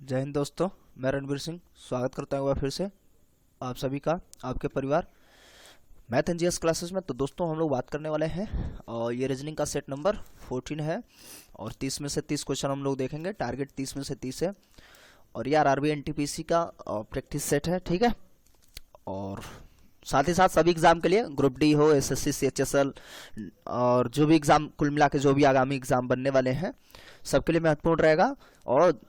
जय हिंद दोस्तों। मैं रणवीर सिंह स्वागत करता हूँ फिर से आप सभी का आपके परिवार मैथ एंड जीएस क्लासेस में। तो दोस्तों हम लोग बात करने वाले हैं और ये रीजनिंग का सेट नंबर 14 है और 30 में से 30 क्वेश्चन हम लोग देखेंगे। टारगेट 30 में से 30 है और ये आरआरबी एनटीपीसी का प्रैक्टिस सेट है, ठीक है। और साथ ही साथ सभी एग्जाम के लिए ग्रुप डी हो, एसएससी, सीएचएसएल और जो भी एग्जाम कुल मिला के जो भी आगामी एग्जाम बनने वाले हैं सबके लिए महत्वपूर्ण रहेगा। और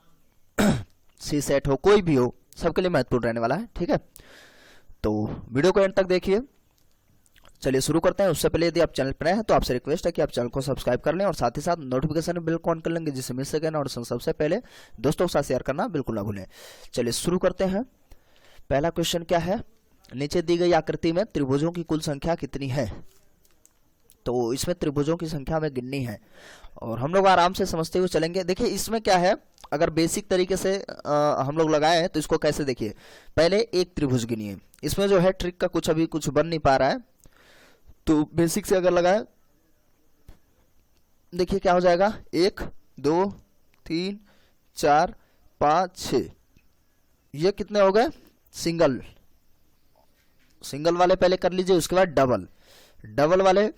सी सेट हो, कोई भी हो, सबके लिए महत्वपूर्ण रहने वाला है, ठीक है। तो वीडियो को एंड तक देखिए। चलिए शुरू करते हैं। उससे पहले यदि आप चैनल पर नए हैं तो आपसे रिक्वेस्ट है कि आप चैनल को सब्सक्राइब कर लें और साथ ही साथ नोटिफिकेशन बेल को ऑन कर लेंगे जिससे मिस सके और सबसे पहले दोस्तों के साथ शेयर करना बिल्कुल ना भूलें। चलिए शुरू करते हैं। पहला क्वेश्चन क्या है, नीचे दी गई आकृति में त्रिभुजों की कुल संख्या कितनी है। तो इसमें त्रिभुजों की संख्या हमें गिननी है और हम लोग आराम से समझते हुए चलेंगे। देखिए इसमें क्या है, अगर बेसिक तरीके से हम लोग लगाए हैं तो इसको कैसे देखिए, पहले एक त्रिभुज गिनिए। इसमें जो है ट्रिक का अभी कुछ बन नहीं पा रहा है, तो बेसिक से अगर लगाए देखिए क्या हो जाएगा, 1 2 3 4 5 6। ये कितने हो गए, सिंगल वाले पहले कर लीजिए, उसके बाद डबल वाले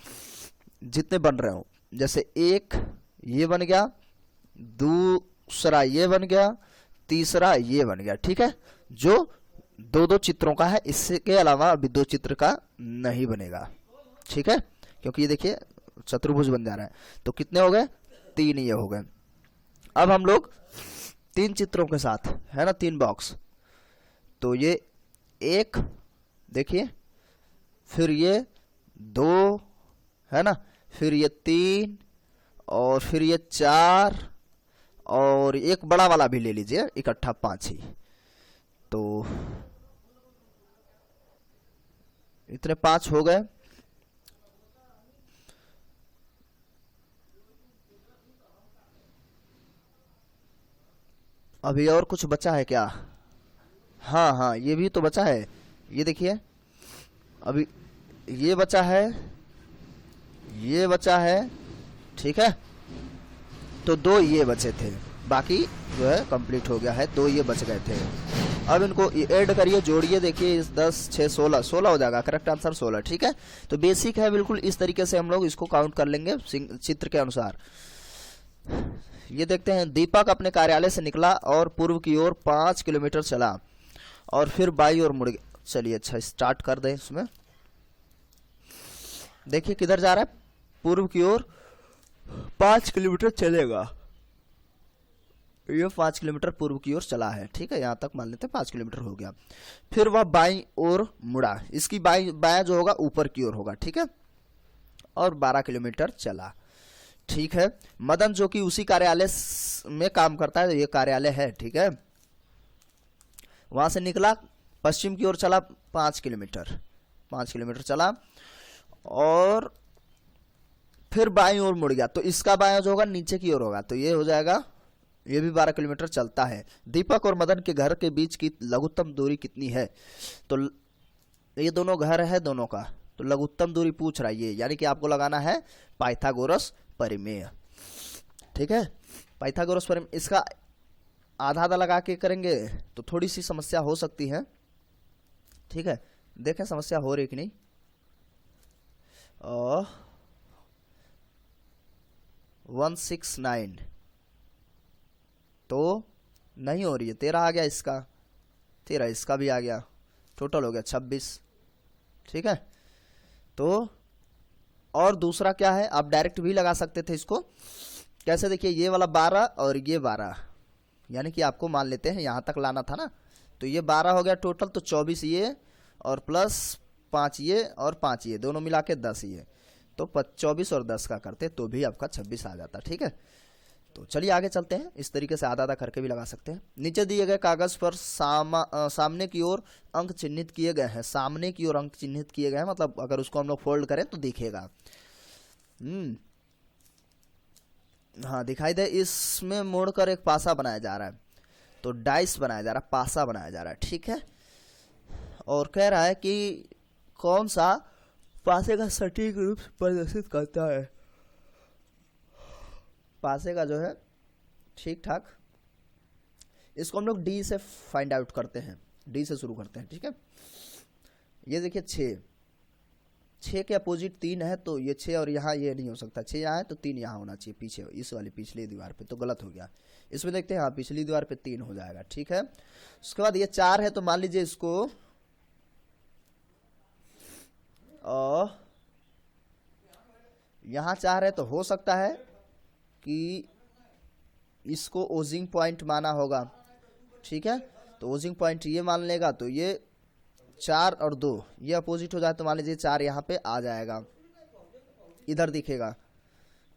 जितने बन रहे हो, जैसे एक ये बन गया, दूसरा ये बन गया, तीसरा ये बन गया, ठीक है। जो दो चित्रों का है, इसके अलावा अभी 2 चित्र का नहीं बनेगा, ठीक है, क्योंकि ये देखिए चतुर्भुज बन जा रहा है। तो कितने हो गए, 3 ये हो गए। अब हम लोग 3 चित्रों के साथ है ना, 3 बॉक्स, तो ये 1 देखिए, फिर ये 2 है ना, फिर ये 3 और फिर ये 4 और एक बड़ा वाला भी ले लीजिए, इकट्ठा 5 ही। तो इतने 5 हो गए। अभी और कुछ बचा है क्या? हाँ हाँ, ये भी तो बचा है। ये देखिए अभी ये बचा है, ये बचा है, ठीक है। तो 2 ये बचे थे, बाकी जो है कंप्लीट हो गया है, 2 ये बच गए थे। अब इनको ऐड करिए, जोड़िए, देखिए 10 6 16 हो जाएगा। करेक्ट आंसर 16, ठीक है। तो बेसिक है बिल्कुल, इस तरीके से हम लोग इसको काउंट कर लेंगे चित्र के अनुसार। ये देखते हैं, दीपक अपने कार्यालय से निकला और पूर्व की ओर 5 किलोमीटर चला और फिर बाई ओर मुड़ गया। चलिए अच्छा स्टार्ट कर दें। इसमें देखिए किधर जा रहा है, पूर्व की ओर 5 किलोमीटर चलेगा। ये 5 किलोमीटर पूर्व की ओर चला है, ठीक है, यहां तक मान लेते हैं 5 किलोमीटर हो गया। फिर वह बाईं ओर मुड़ा, इसकी बायां जो होगा ऊपर की ओर होगा, ठीक है, और 12 किलोमीटर चला, ठीक है। मदन जो कि उसी कार्यालय में काम करता है, ये कार्यालय है, ठीक है, वहां से निकला, पश्चिम की ओर चला 5 किलोमीटर चला और फिर बाईं ओर मुड़ गया। तो इसका बायां जो होगा नीचे की ओर होगा, तो ये हो जाएगा, ये भी 12 किलोमीटर चलता है। दीपक और मदन के घर के बीच की लघुत्तम दूरी कितनी है। तो ये दोनों घर है दोनों का, तो लघुत्तम दूरी पूछ रहा है ये, यानी कि आपको लगाना है पाइथागोरस परिमेय, ठीक है। पाइथागोरस परिमेय, इसका आधा आधा लगा के करेंगे तो थोड़ी सी समस्या हो सकती है, ठीक है। देखें समस्या हो रही कि नहीं। 169 तो नहीं हो रही है, 13 आ गया इसका, 13 इसका भी आ गया, टोटल हो गया 26, ठीक है। तो और दूसरा क्या है, आप डायरेक्ट भी लगा सकते थे इसको। कैसे, देखिए ये वाला 12 और ये 12, यानी कि आपको मान लेते हैं यहां तक लाना था ना, तो ये 12 हो गया टोटल, तो 24 ये और प्लस 5 ये और 5 ये, दोनों मिला के 10 ये, तो 24 और 10 का करते तो भी आपका 26 आ जाता, ठीक है। तो चलिए आगे चलते हैं। इस तरीके से आधा आधा करके भी लगा सकते हैं। नीचे दिए गए कागज पर सामने की ओर अंक चिन्हित किए गए हैं। सामने की ओर अंक चिन्हित किए गए हैं, मतलब अगर उसको हम लोग फोल्ड करें तो दिखेगा। हाँ दिखाई दे। इसमें मोड़कर एक पासा बनाया जा रहा है, तो डाइस बनाया जा रहा है, पासा बनाया जा रहा है, ठीक है। और कह रहा है कि कौन सा पासे का सटीक रूप प्रदर्शित करता है। पासे का जो है ठीक ठाक इसको हम लोग डी से फाइंड आउट करते हैं, डी से शुरू करते हैं, ठीक है। ये देखिए 6 के अपोजिट 3 है, तो ये 6 और यहाँ ये नहीं हो सकता, 6 यहाँ है तो 3 यहाँ होना चाहिए पीछे, इस वाली पिछली दीवार पे, तो गलत हो गया। इसमें देखते हैं, हाँ पिछली दीवार पे 3 हो जाएगा, ठीक है। उसके बाद ये 4 है, तो मान लीजिए इसको यहाँ 4 है, तो हो सकता है कि इसको ओजिंग पॉइंट माना होगा, ठीक है। तो ओजिंग पॉइंट ये मान लेगा, तो ये 4 और 2 ये अपोजिट हो जाए, तो मान लीजिए 4 यहाँ पे आ जाएगा, इधर दिखेगा,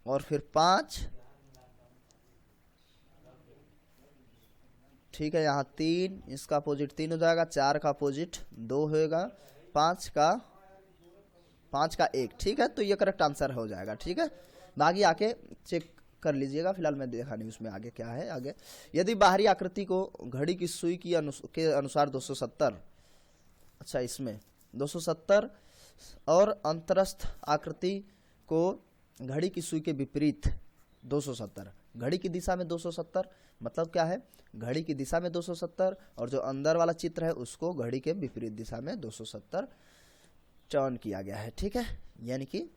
और फिर 5, ठीक है, यहाँ 3, इसका अपोजिट 3 हो जाएगा, 4 का अपोजिट 2 होएगा, 5 का 1, ठीक है। तो ये करेक्ट आंसर हो जाएगा, ठीक है। बाकी आके चेक कर लीजिएगा, फिलहाल मैं देखा नहीं उसमें आगे क्या है। आगे यदि बाहरी आकृति को घड़ी की सुई के अनुसार 270, अच्छा इसमें 270 और अंतरस्थ आकृति को घड़ी की सुई के विपरीत 270, घड़ी की दिशा में 270 मतलब क्या है, घड़ी की दिशा में 270, और जो अंदर वाला चित्र है उसको घड़ी के विपरीत दिशा में 270 टर्न किया गया है, ठीक है। यानी कि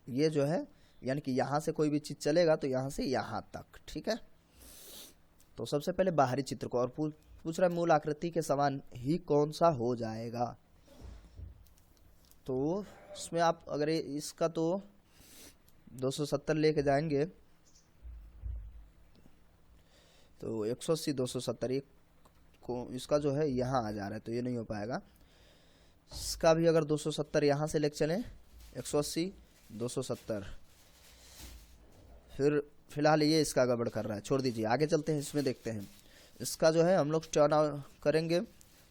ये जो है, यानी कि यहाँ से कोई भी चीज चलेगा तो यहाँ से यहाँ तक, ठीक है। तो सबसे पहले बाहरी चित्र को, और पूछ रहा है मूल आकृति के समान ही कौन सा हो जाएगा। तो इसमें आप अगर इसका तो 270 लेके जाएंगे तो 180 270 को, इसका जो है यहाँ आ जा रहा है, तो ये नहीं हो पाएगा। इसका भी अगर 270 यहाँ से लेके चले, 180 270, फिर फिलहाल ये इसका गड़बड़ कर रहा है, छोड़ दीजिए, आगे चलते हैं, इसमें देखते हैं। इसका जो है हम लोग टर्न करेंगे,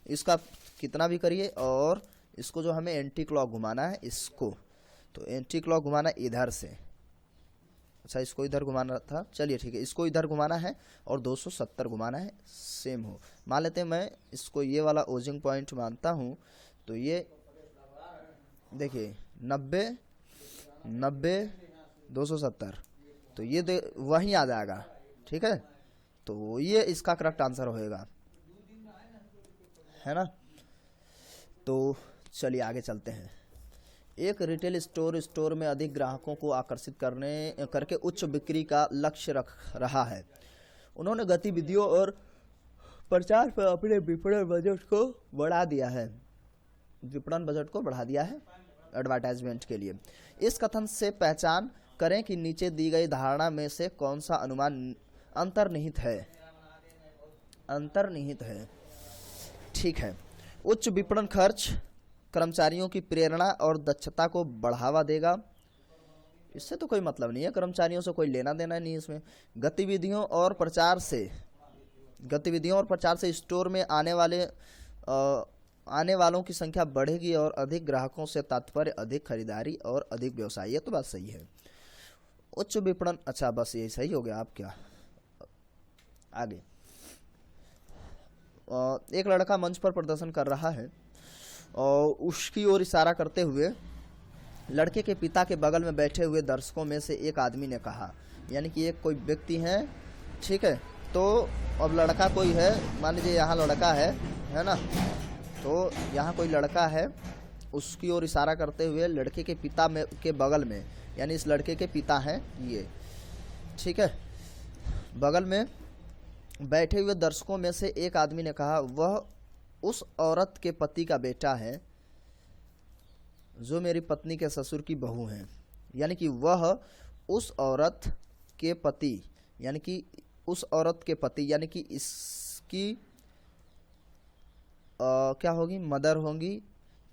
इसका कितना भी करिए, और इसको जो हमें एंटी क्लॉक घुमाना है, इसको तो एंटी क्लॉक घुमाना इधर से, अच्छा इसको इधर घुमाना था, चलिए ठीक है, इसको इधर घुमाना है और 270 घुमाना है, सेम हो। मान लेते हैं मैं इसको ये वाला ओजिंग पॉइंट मानता हूँ, तो ये देखिए 90 90 270, तो ये वहीं आ जाएगा, ठीक है। तो ये इसका करेक्ट आंसर होएगा, है ना। तो चलिए आगे चलते हैं। एक रिटेल स्टोर में अधिक ग्राहकों को आकर्षित करके उच्च बिक्री का लक्ष्य रख रहा है। उन्होंने गतिविधियों और प्रचार पर अपने विपणन बजट को बढ़ा दिया है, एडवर्टाइजमेंट के लिए। इस कथन से पहचान करें कि नीचे दी गई धारणा में से कौन सा अनुमान अंतर्निहित है, ठीक है। उच्च विपणन खर्च कर्मचारियों की प्रेरणा और दक्षता को बढ़ावा देगा, इससे तो कोई मतलब नहीं है, कर्मचारियों से कोई लेना देना नहीं इसमें। गतिविधियों और प्रचार से स्टोर में आने वालों की संख्या बढ़ेगी और अधिक ग्राहकों से तात्पर्य अधिक खरीदारी और अधिक व्यवसाय, ये तो बात सही है। उच्च विपणन, अच्छा बस ये सही हो गया। आप क्या आगे, एक लड़का मंच पर प्रदर्शन कर रहा है और उसकी ओर इशारा करते हुए लड़के के पिता के बगल में बैठे हुए दर्शकों में से एक आदमी ने कहा, यानी कि एक कोई व्यक्ति है, ठीक है। तो अब लड़का कोई है, मान लीजिए यहाँ लड़का है ना, तो यहाँ कोई लड़का है, उसकी ओर इशारा करते हुए लड़के के पिता के बगल में, यानी इस लड़के के पिता हैं ये, ठीक है, बगल में बैठे हुए दर्शकों में से एक आदमी ने कहा, वह उस औरत के पति का बेटा है जो मेरी पत्नी के ससुर की बहू है। यानी कि वह उस औरत के पति, यानी कि उस औरत के पति, यानी कि इसकी क्या होगी, मदर होंगी,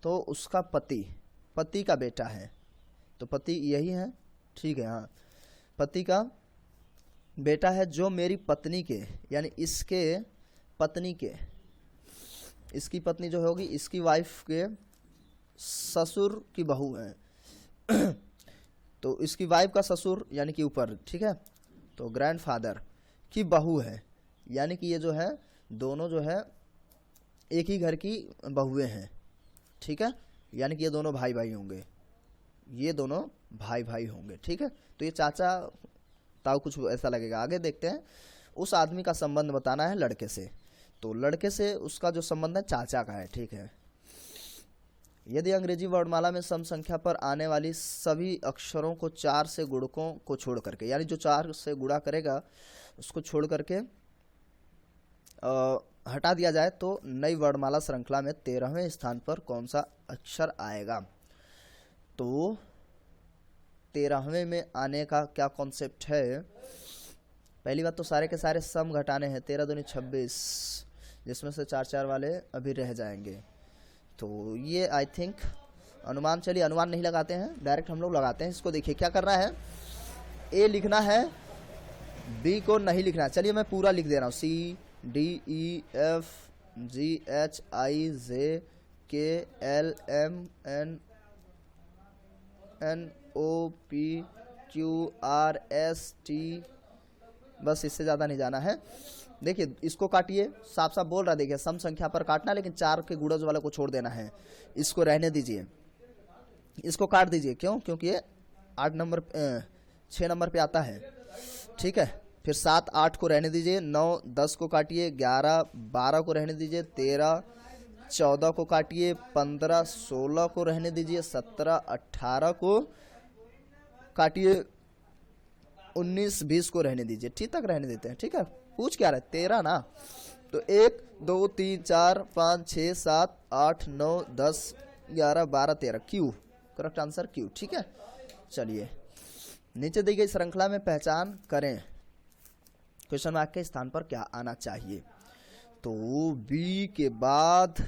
तो उसका पति का बेटा है, तो पति यही है, ठीक है, हाँ, पति का बेटा है जो मेरी पत्नी के, यानी इसके पत्नी के, इसकी पत्नी जो होगी इसकी वाइफ के ससुर की बहू है तो इसकी वाइफ का ससुर यानी कि ऊपर, ठीक है, तो ग्रैंडफादर की बहू है, यानी कि ये जो है दोनों जो है एक ही घर की बहुएं हैं, ठीक है, यानी कि ये दोनों भाई भाई होंगे, ये दोनों भाई भाई होंगे, ठीक है। तो ये चाचा ताऊ कुछ ऐसा लगेगा। आगे देखते हैं। उस आदमी का संबंध बताना है लड़के से, तो लड़के से उसका जो संबंध है चाचा का है, ठीक है। यदि अंग्रेजी वर्णमाला में सम संख्या पर आने वाली सभी अक्षरों को 4 से गुणकों को छोड़ करके, यानी जो 4 से गुणा करेगा उसको छोड़ करके हटा दिया जाए, तो नई वर्णमाला श्रृंखला में 13वें स्थान पर कौन सा अक्षर आएगा। तो 13वें में आने का क्या कॉन्सेप्ट है। पहली बात तो सारे के सारे सम घटाने हैं, 13 दूनी 26, जिसमें से 4 वाले अभी रह जाएंगे। तो ये आई थिंक अनुमान, चलिए अनुमान नहीं लगाते हैं, डायरेक्ट हम लोग लगाते हैं। इसको देखिए क्या करना है, ए लिखना है, बी को नहीं लिखना है। चलिए मैं पूरा लिख दे रहा हूँ, C D E F G H I J K L M N N O P Q R S T, बस इससे ज़्यादा नहीं जाना है। देखिए इसको काटिए, साफ साफ बोल रहा है, देखिए सम संख्या पर काटना, लेकिन 4 के गुणज वाले को छोड़ देना है। इसको रहने दीजिए, इसको काट दीजिए, क्यों, क्योंकि ये 6 नंबर पे आता है, ठीक है। फिर 7 8 को रहने दीजिए, 9 10 को काटिए, 11 12 को रहने दीजिए, 13 14 को काटिए, 15 16 को रहने दीजिए, 17 18 को काटिए, 19 20 को रहने दीजिए, ठीक तक रहने देते हैं, ठीक है। पूछ क्या रहे, 13 ना, तो 1 2 3 4 5 6 7 8 9 10 11 12 13, क्यू करेक्ट आंसर, क्यू, ठीक है। चलिए नीचे दी गई श्रृंखला में पहचान करें, क्वेश्चन मार्क के स्थान पर क्या आना चाहिए। तो बी के बाद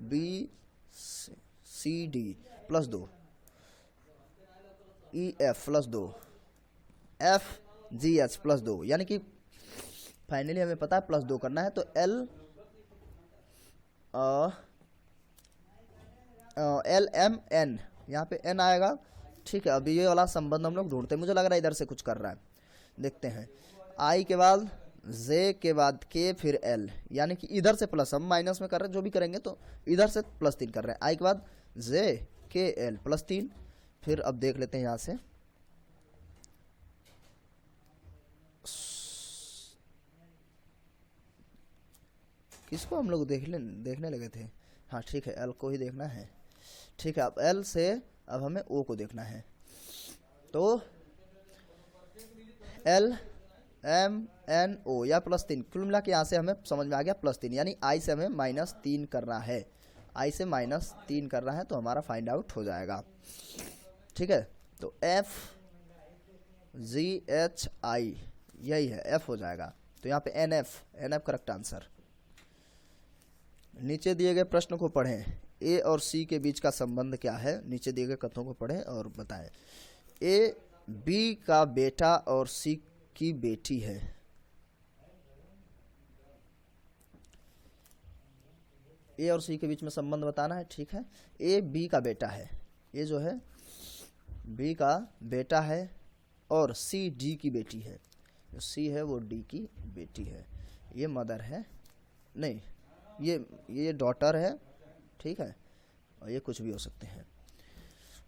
B C D plus 2, E F plus 2, F G H plus 2, यानी कि फाइनली हमें पता है प्लस 2 करना है। तो एल एम एन, यहाँ पे एन आएगा, ठीक है। अभी ये वाला संबंध हम लोग ढूंढते हैं, मुझे लग रहा है इधर से कुछ कर रहा है, देखते हैं। आई के बाद जे के बाद के फिर एल, यानी कि इधर से प्लस, हम माइनस में कर रहे हैं, जो भी करेंगे तो इधर से +3 कर रहे हैं। आई के बाद जे के एल +3, फिर अब देख लेते हैं यहाँ से किसको हम लोग देखने लगे थे, हाँ ठीक है, एल को ही देखना है, ठीक है। अब एल से अब हमें ओ को देखना है, तो एल एम एन ओ या +3, कुल मिला के यहाँ से हमें समझ में आ गया +3, यानी आई से हमें -3 करना है, आई से -3 करना है, तो हमारा फाइंड आउट हो जाएगा, ठीक है। तो एफ जी एच आई यही है, एफ हो जाएगा, तो यहाँ पे एन एफ करेक्ट आंसर। नीचे दिए गए प्रश्न को पढ़ें, ए और सी के बीच का संबंध क्या है, नीचे दिए गए कथनों को पढ़ें और बताएं। ए बी का बेटा और सी की बेटी है, ए और सी के बीच में संबंध बताना है, ठीक है। ए बी का बेटा है, ये जो है बी का बेटा है, और सी डी की बेटी है, जो सी है वो डी की बेटी है, ये मदर है, नहीं ये डॉटर है, ठीक है, और ये कुछ भी हो सकते हैं।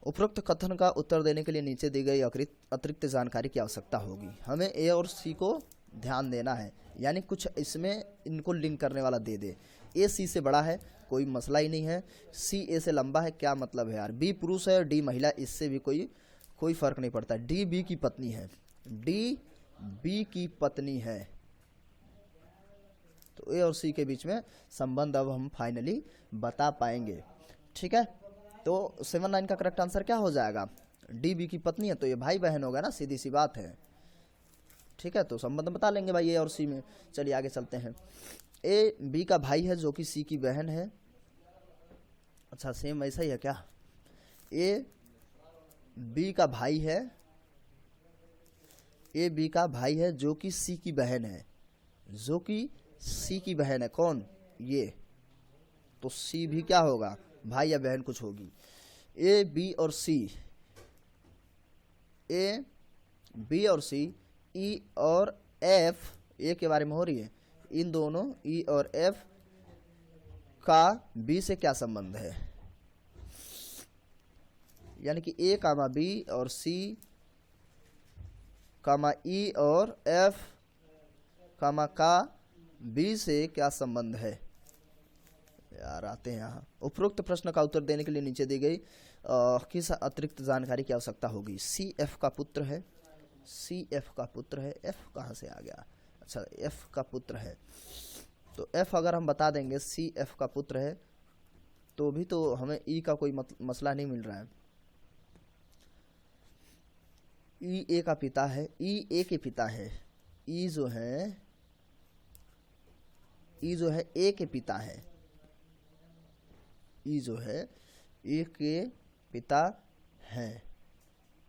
उपरोक्त कथन का उत्तर देने के लिए नीचे दी गई अतिरिक्त जानकारी की आवश्यकता होगी। हमें ए और सी को ध्यान देना है, यानी कुछ इसमें इनको लिंक करने वाला दे दे। ए सी से बड़ा है, कोई मसला ही नहीं है, सी ए से लंबा है, क्या मतलब है यार, बी पुरुष है और डी महिला, इससे भी कोई फर्क नहीं पड़ता। डी बी की पत्नी है, डी बी की पत्नी है, तो ए और सी के बीच में संबंध अब हम फाइनली बता पाएंगे, ठीक है। तो 7 9 का करेक्ट आंसर क्या हो जाएगा, डी बी की पत्नी है, तो ये भाई बहन होगा ना, सीधी सी बात है, ठीक है। तो संबंध बता लेंगे भाई ए और सी में। चलिए आगे चलते हैं। ए बी का भाई है जो कि सी की बहन है, अच्छा सेम ऐसा ही है क्या, ए बी का भाई है, ए बी का भाई है जो कि सी की बहन है, जो कि सी की बहन है, कौन, ये, तो सी भी क्या होगा, भाई या बहन कुछ होगी। ए बी और सी, ए बी और सी, ई और एफ, ए के बारे में हो रही है, इन दोनों ई और एफ का बी से क्या संबंध है, यानी कि ए कामा बी और सी कामा ई और एफ कामा का बी से क्या संबंध है। यार आते हैं यहाँ। उपरोक्त प्रश्न का उत्तर देने के लिए नीचे दी गई किस अतिरिक्त जानकारी की आवश्यकता होगी। सी एफ का पुत्र है, सी एफ का पुत्र है, एफ कहाँ से आ गया, अच्छा एफ का पुत्र है, तो एफ अगर हम बता देंगे सी एफ का पुत्र है तो भी तो हमें ई का कोई मसला नहीं मिल रहा है। ई ए का पिता है, ई ए के पिता है, ई जो है ए के पिता है, ई जो है ए के पिता हैं।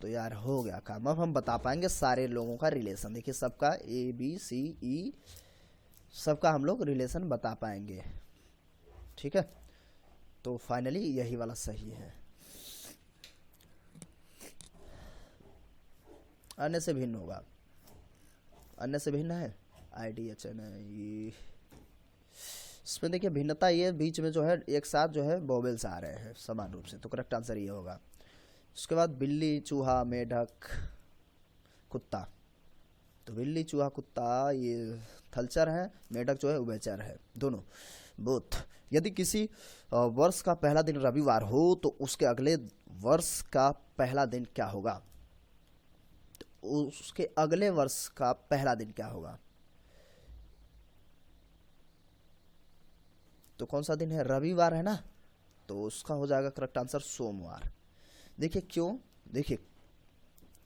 तो यार हो गया काम। अब हम बता पाएंगे सारे लोगों का रिलेशन। देखिए सबका ए बी सी ई सबका हम लोग रिलेशन बता पाएंगे। ठीक है, तो फाइनली यही वाला सही है। अन्य से भिन्न होगा, अन्य से भिन्न है IDHN है ये। इसमें देखिए भिन्नता ये बीच में जो है एक साथ जो है वोवेल्स आ रहे हैं समान रूप से, तो करेक्ट आंसर ये होगा। उसके बाद बिल्ली, चूहा, मेढक, कुत्ता, तो बिल्ली, चूहा, कुत्ता ये थलचर है, मेढक जो है उभयचर है, दोनों बोथ। यदि किसी वर्ष का पहला दिन रविवार हो तो उसके अगले वर्ष का पहला दिन क्या होगा। तो उसके अगले वर्ष का पहला दिन क्या होगा, तो कौन सा दिन है, रविवार है ना, तो उसका हो जाएगा करेक्ट आंसर सोमवार। देखिए क्यों, देखिए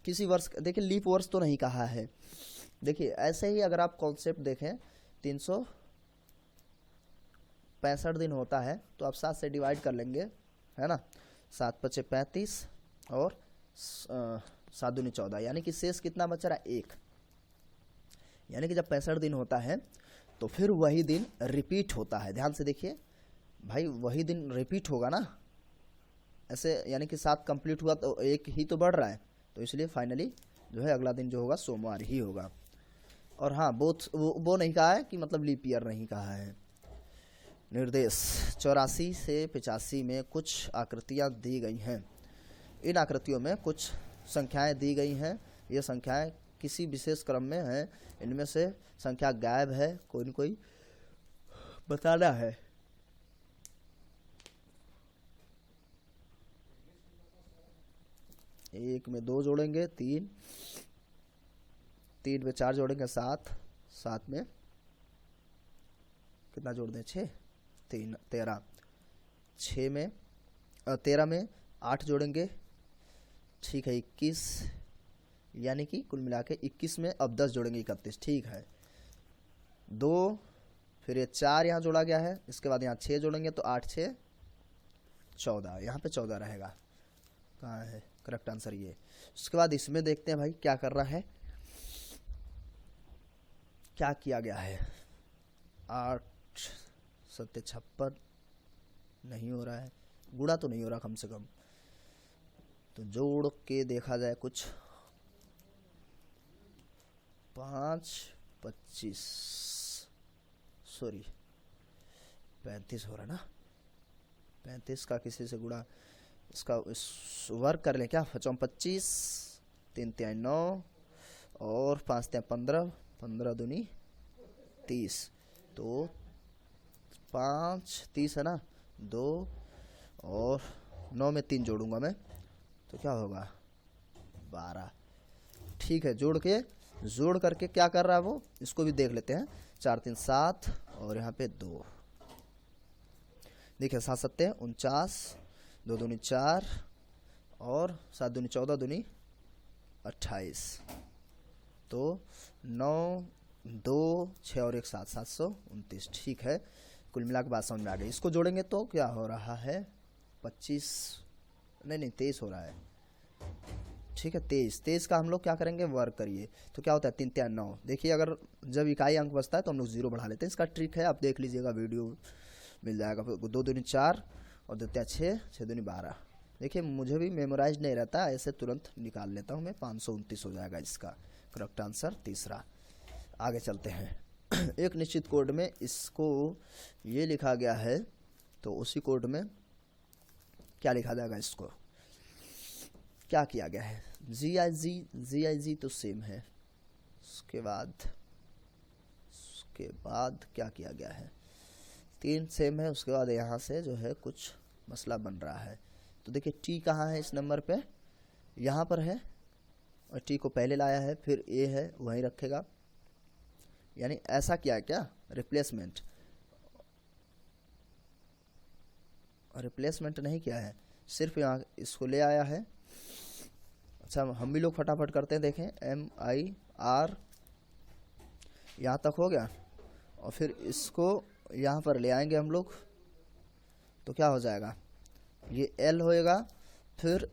किसी वर्ष, देखिए लीप वर्ष तो नहीं कहा है। देखिए ऐसे ही अगर आप कॉन्सेप्ट देखें 365 दिन होता है तो आप 7 से डिवाइड कर लेंगे, है ना, 7 × 5 = 35 और 7 दूनी 14, यानी कि शेष कितना बच रहा है 1। यानी कि जब 65 दिन होता है तो फिर वही दिन रिपीट होता है। ध्यान से देखिए भाई, वही दिन रिपीट होगा ना ऐसे, यानी कि 7 कंप्लीट हुआ तो 1 ही तो बढ़ रहा है, तो इसलिए फाइनली जो है अगला दिन जो होगा सोमवार ही होगा। और हाँ बोथ वो नहीं कहा है कि मतलब लीप ईयर नहीं कहा है। निर्देश 84 से 85 में कुछ आकृतियाँ दी गई हैं। इन आकृतियों में कुछ संख्याएं दी गई हैं, ये संख्याएं किसी विशेष क्रम में हैं, इनमें से संख्या गायब है, कोई न कोई बताना है। एक में 2 जोड़ेंगे 3, 3 में 4 जोड़ेंगे 7, 7 में कितना जोड़ दें 6, 3 13, 6 में 13 में 8 जोड़ेंगे, ठीक है 21, यानी कि कुल मिला के 21 में अब 10 जोड़ेंगे 31, ठीक है 2, फिर ये 4 यहाँ जोड़ा गया है, इसके बाद यहाँ 6 जोड़ेंगे तो 8 6 14, यहाँ पे 14 रहेगा, कहाँ है करेक्ट आंसर ये। उसके बाद इसमें देखते हैं भाई क्या कर रहा है, क्या किया गया है। 8 7 56 नहीं हो रहा है, गुणा तो नहीं हो रहा कम से कम, तो जोड़ के देखा जाए कुछ। 5 25 सॉरी 35 हो रहा ना, 35 का किसी से गुणा, इसका वर्क कर लें क्या, 5 25 3 3 9 और 5 3 15, 15 दूनी 30, तो 5 30 है ना, 2 और 9 में 3 जोड़ूंगा मैं तो क्या होगा 12, ठीक है। जोड़ करके क्या कर रहा है वो, इसको भी देख लेते हैं। 4 3 7 और यहाँ पे 2, देखिए 7 7 49, 2 दूनी 4 और 7 दूनी 14 दूनी 28, तो 9 2 6 और 1 7 729, ठीक है। कुल मिला के बात समझ में आ गई। इसको जोड़ेंगे तो क्या हो रहा है 25 नहीं 23 हो रहा है, ठीक है 23 का हम लोग क्या करेंगे वर्क करिए, तो क्या होता है 3 3 9। देखिए अगर जब इकाई अंक बचता है तो हम लोग 0 बढ़ा लेते हैं, इसका ट्रिक है, आप देख लीजिएगा वीडियो मिल जाएगा। 2 दूनी 4 और 2 3 6 6 दूनी 12, देखिए मुझे भी मेमोराइज नहीं रहता, ऐसे तुरंत निकाल लेता हूँ मैं, 529 हो जाएगा इसका करेक्ट आंसर तीसरा। आगे चलते हैं। एक निश्चित कोड में इसको ये लिखा गया है, तो उसी कोड में क्या लिखा जाएगा, इसको क्या किया गया है, जी आई जी तो सेम है, उसके बाद उसके बाद क्या किया गया है, 3 सेम है, उसके बाद यहाँ से जो है कुछ मसला बन रहा है। तो देखिए टी कहाँ है इस नंबर पे, यहाँ पर है, और टी को पहले लाया है, फिर ए है वहीं रखेगा, यानी ऐसा किया है क्या, रिप्लेसमेंट नहीं किया है, सिर्फ यहाँ इसको ले आया है। अच्छा हम भी लोग फटाफट करते हैं, देखें MIR यहाँ तक हो गया, और फिर इसको यहाँ पर ले आएंगे हम लोग, तो क्या हो जाएगा, ये L होएगा, फिर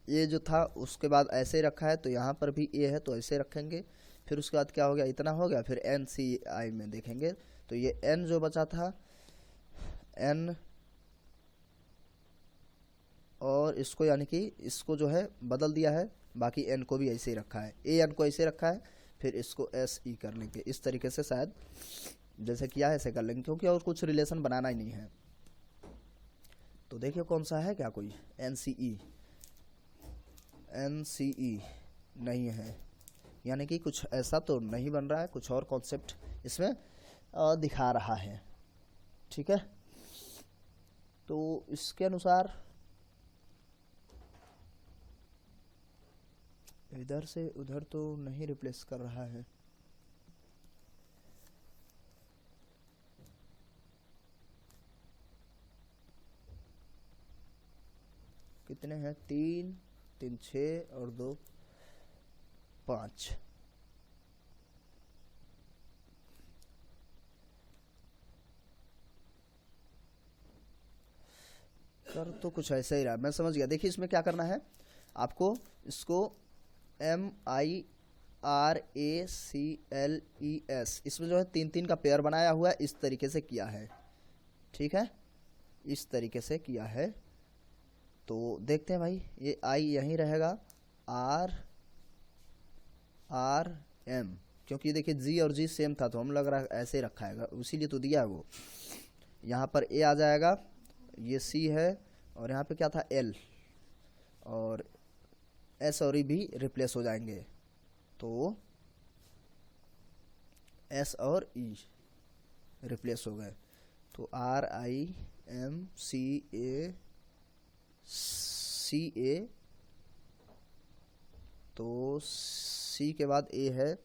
ये जो था उसके बाद ऐसे रखा है, तो यहाँ पर भी A है तो ऐसे रखेंगे, फिर उसके बाद क्या हो गया, इतना हो गया, फिर NCI में देखेंगे तो ये N जो बचा था N, और इसको यानी कि इसको जो है बदल दिया है, बाकी N को भी ऐसे ही रखा है, AN को ऐसे रखा है, फिर इसको SE कर लेंगे। इस तरीके से शायद जैसे किया है ऐसे कर लेंगे, क्योंकि और कुछ रिलेशन बनाना ही नहीं है। तो देखिए कौन सा है, क्या कोई NCE नहीं है, यानी कि कुछ ऐसा तो नहीं बन रहा है, कुछ और कॉन्सेप्ट इसमें दिखा रहा है। ठीक है, तो इसके अनुसार इधर से उधर तो नहीं रिप्लेस कर रहा है, कितने हैं, 3 3 6 और 2 5। कर तो कुछ ऐसा ही रहा, मैं समझ गया। देखिए इसमें क्या करना है आपको, इसको MIRACLES, इसमें जो है 3 का पेयर बनाया हुआ है, इस तरीके से किया है। ठीक है, इस तरीके से किया है। तो देखते हैं भाई, ये I यहीं रहेगा, RM, क्योंकि देखिए G और G सेम था, तो हम लग रहा है ऐसे रखा है, इसीलिए तो दिया है वो। यहाँ पर A आ जाएगा, ये C है, और यहाँ पे क्या था L, और S और E भी रिप्लेस हो जाएंगे, तो S और E रिप्लेस हो गए, तो RIMCA, तो C के बाद A है,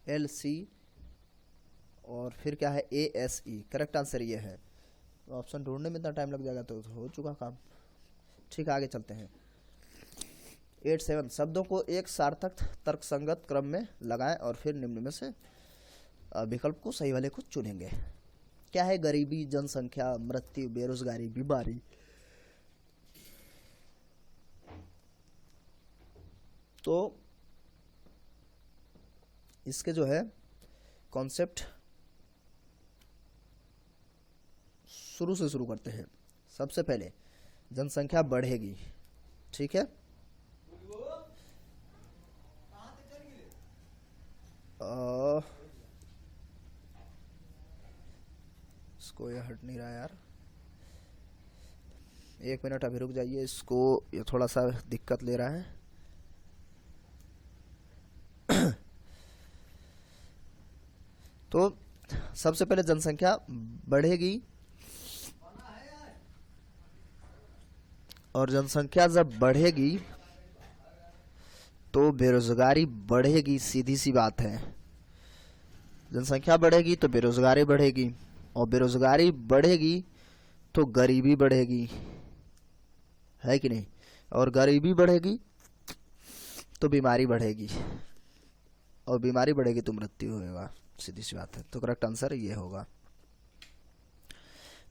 LC, और फिर क्या है ASE। करेक्ट आंसर ये है। तो ऑप्शन ढूंढने में इतना टाइम लग जाएगा तो हो चुका काम। ठीक है, आगे चलते हैं। 8-7 शब्दों को एक सार्थक तर्कसंगत क्रम में लगाएं और फिर निम्न में से विकल्प को सही वाले को चुनेंगे। क्या है, गरीबी, जनसंख्या, मृत्यु, बेरोजगारी, बीमारी। तो इसके जो है कॉन्सेप्ट शुरू से शुरू करते हैं। सबसे पहले जनसंख्या बढ़ेगी, ठीक है, इसको ये हट नहीं रहा यार, 1 मिनट अभी रुक जाइए, इसको ये थोड़ा सा दिक्कत ले रहा है। तो सबसे पहले जनसंख्या बढ़ेगी, और जनसंख्या जब बढ़ेगी तो बेरोजगारी बढ़ेगी, सीधी सी बात है। जनसंख्या बढ़ेगी तो बेरोजगारी बढ़ेगी, और बेरोजगारी बढ़ेगी तो गरीबी बढ़ेगी, है कि नहीं, और गरीबी बढ़ेगी तो बीमारी बढ़ेगी, और बीमारी बढ़ेगी तो मृत्यु होगा, सीधी सी बात है। तो करेक्ट आंसर ये होगा।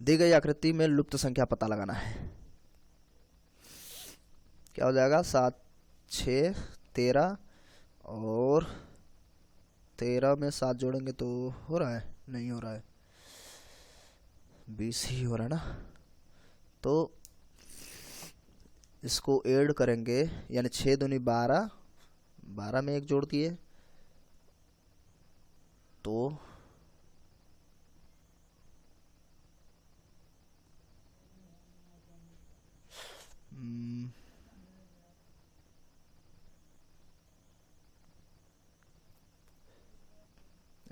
दी गई आकृति में लुप्त संख्या पता लगाना है। क्या हो जाएगा, 7 6 13, और 13 में 7 जोड़ेंगे तो हो रहा है, नहीं हो रहा है, 20 ही हो रहा है ना। तो इसको ऐड करेंगे, यानी 6 दूनी 12, 12 में 1 जोड़ दिए तो